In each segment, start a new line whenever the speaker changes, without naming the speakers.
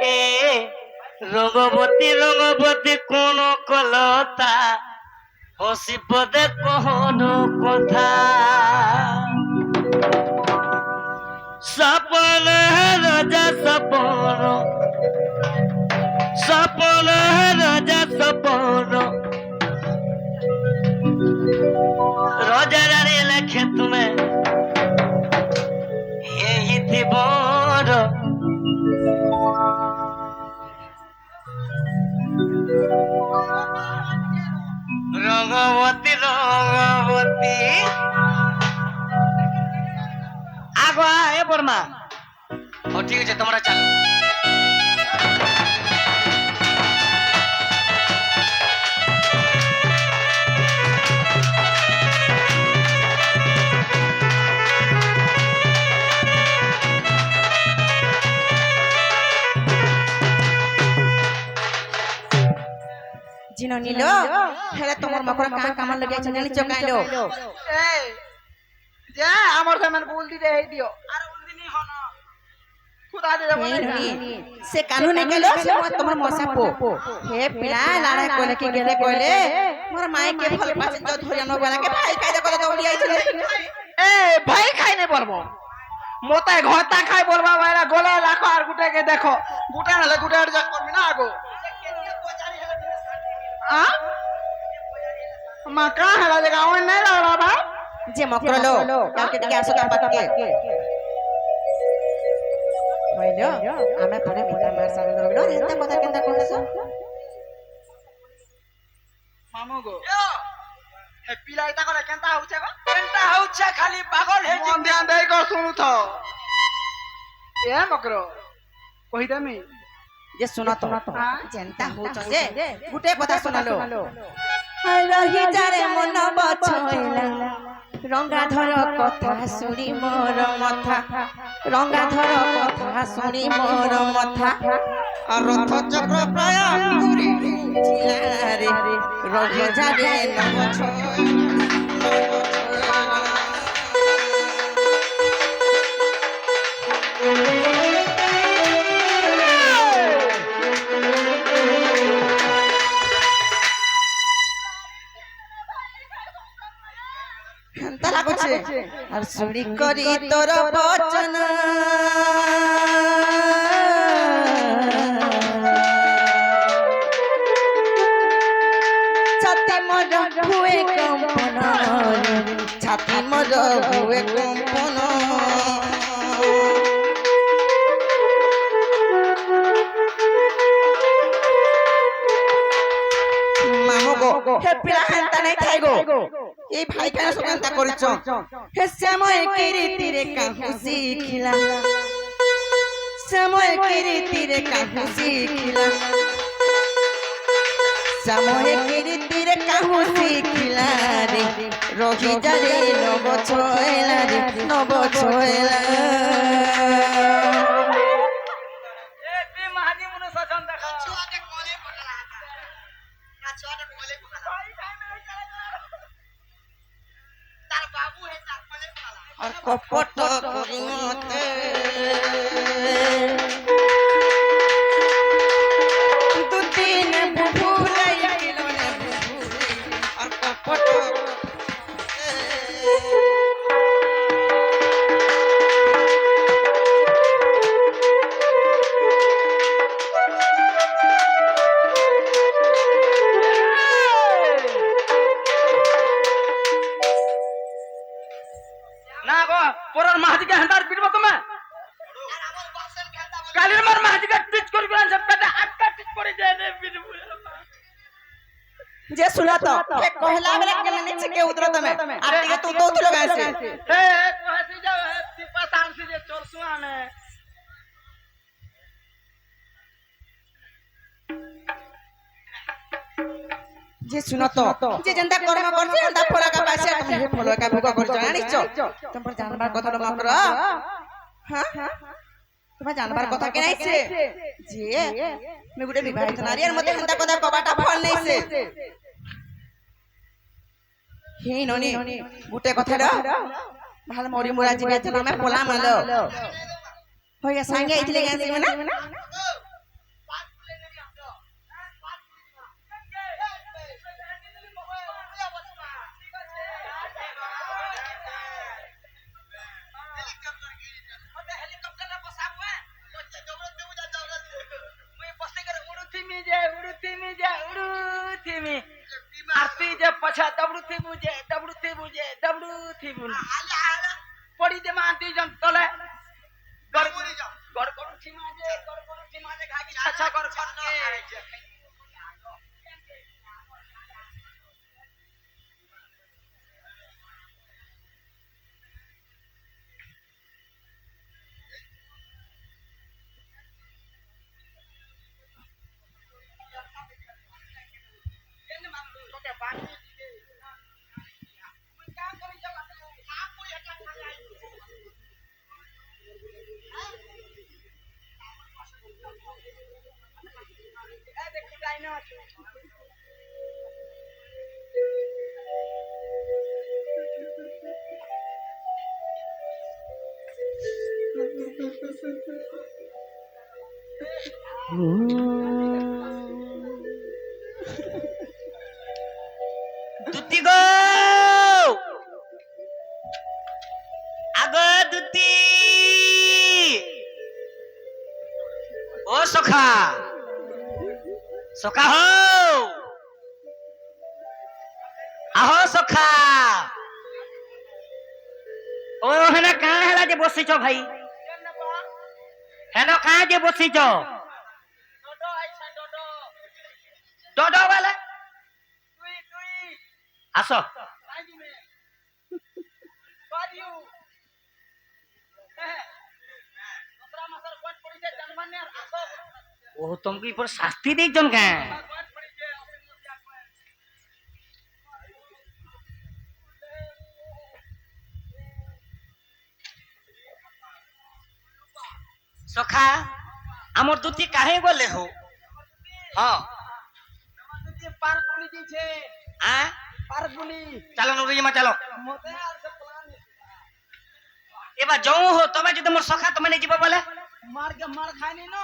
এ রঙ্গবতী রঙ্গবতী কোন কলতা হসি পদে কোন কথা সপন রাজা সপন সপন রাজা সপন রজারে লেখে তুমি এই থিবর রঙ্গবতী রঙ্গবতী আগো এ বর্মা ও ঠিক আছে তোমরা চালো
জিনো নিলো হেলে তোমার মকর কান কামান লাগি আছে জানি চকাইলো
এই যা আমার সামনে বল দিতে এই দিও আর বল দিনি হন খুদা দে যাব
সে কানু নে গেলো সে তোমার মসাপো হে পিলা লাড়া কইলে কি গেলে কইলে মোর মাই কে ভাল পাছে তো ধরিয়া ন গলা কে ভাই কায়দা করে দৌড়ি আইছিলে
এ ভাই খাই নে পারবো মোতায় ঘরটা খাই বলবা ভাইরা গলা রাখো আর গুটাকে দেখো গুটা নালে গুটা আর যা করবি না আগো আ মা কা হেলা জায়গা ওই নাই লাড়া বা
যে মকরলো কালকে দিকে আসো কা পাকে হইলো আমরা পরে পিতা মার সামনে ধরলো এত কথা কেনটা কইছো
মামু গো হে পিলা এটা করে কেনটা হউছে গো কেনটা হউছে খালি পাগল হে মন ধ্যান দেই গো শুনু তো এ মকরো কই দামি
যে শুনো তো যেনটা হউছ যে গুটে কথা শুনালো রহি যারে মন বছইলা রঙ্গাধর কথা শুনি মোর মথা রঙ্গাধর কথা শুনি মোর মথা আর রথ চক্র প্রায় পুরি রে রহি যারে নবছ আর শুনি করি তোর বচন ছাতি মর হুয়ে কম্পন ছাতি মর হুয়ে কম্পন মামু গো হে পিলা হান্তা নাই খাই গো এই ভাই কেন সুকান্তা করিছ হে সময় কীর্তিরে কাহু শিখিলা সময় কীর্তিরে কাহু শিখিলা সময় কীর্তিরে কাহু শিখিলা রে রহি যারে নব ছয়লা রে নব ছয়লা
এ তে মাহাজি মুনো সজন দেখা ছোটে কোলে পড়লা না ছোটে কোলে পড়লা তার বাবু হে তার কোলে পড়লা
আর কপট করি মতে দুদিন ভুলাই গেল না আর কপট
না গো পরর মাহাজি কে হন্দার পিটবো তুমি কালির মার মাহাজি কে টিচ করবি না সব পেটে আটকা টিচ করে দে দে পিটবো
যে सुना तो ए कहला बेला के नीचे के उतरो तमे आ टिके तू तो उतरो गासे
हे कहसी जा टिपा सांसी जे चलसु आने
जे सुनो तो जे जनता कर्म करছে अंदा ফলা কা পাশে তুমি ফলা কা ভোগ করছ জানিছ তোমার জানবার কথা তো মাত্র হ্যাঁ তোমার জানবার কথা কে নাইছে যে মে গুটে বিবাহিত নারী এর মধ্যে হন্তা কথা কবাটা ফল নাইছে হে ননি গুটে কথা র ভাল মরি মোরা জিবে তো আমি পোলা মালো হইয়া সাঙ্গে আইছিলে গেছি না
ପଛା ଦବଡୁଥି ବୁଝେ ପଡି ଦେ ମା ଦୁଇ ଜଣ ତଳେ ଗଡ କରୁଥି ମାଝେ ଘାଗି ଛାଛା କର କରକେ
দুতি গো আগ দুতি ও সখা সখা হো আহো সখা ও হেনা কাঁ হেলা যে বসিছ ভাই হেন কাঁ যে বসিছ ডড বেলে আস ও তোমাকে এরপর শাস্তি দিয়েছন কেন সখা আমার দুটি কাহে গলে হো হ্যাঁ
পার্ক বলি দিছে
হ্যাঁ
পার্ক বলি
চলো নুরিমা চলো
মতে আর সে প্ল্যান
এবার যাও হো তবে যদি মোর সখা তুমি নিয়ে যাব বলে
মার খাইনি ন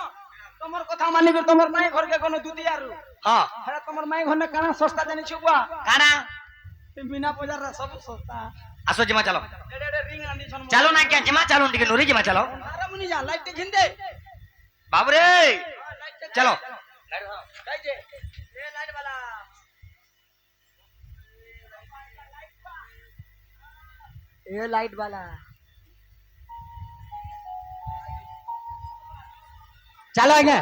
তোমার কথা মানিবে তোমার মাই ঘরকে কোন দুতি আরু
হ্যাঁ
হ্যাঁ তোমার মাই ঘর না কানা সস্তা জানিছ বুয়া
কানা
বিনা পয়সার সব সস্তা
আসো জিমা চলো
এডে এডে রিং আনি ছন
চলো না কে জিমা চলো দিকে নুরি জিমা চলো
আরে মুনি যা লাইট ঝিন দে
বাবুরে চলো
যাই যে এ লাইট वाला ये लाइट वाला
চলো আগে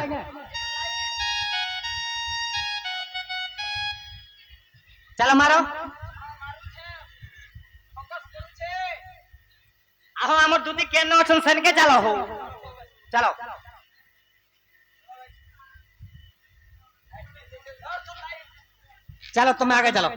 চলো মারো আহো আমার দুটি কেন আছেন সেনকে চলো হো চলো চলো তুমি আগে চলো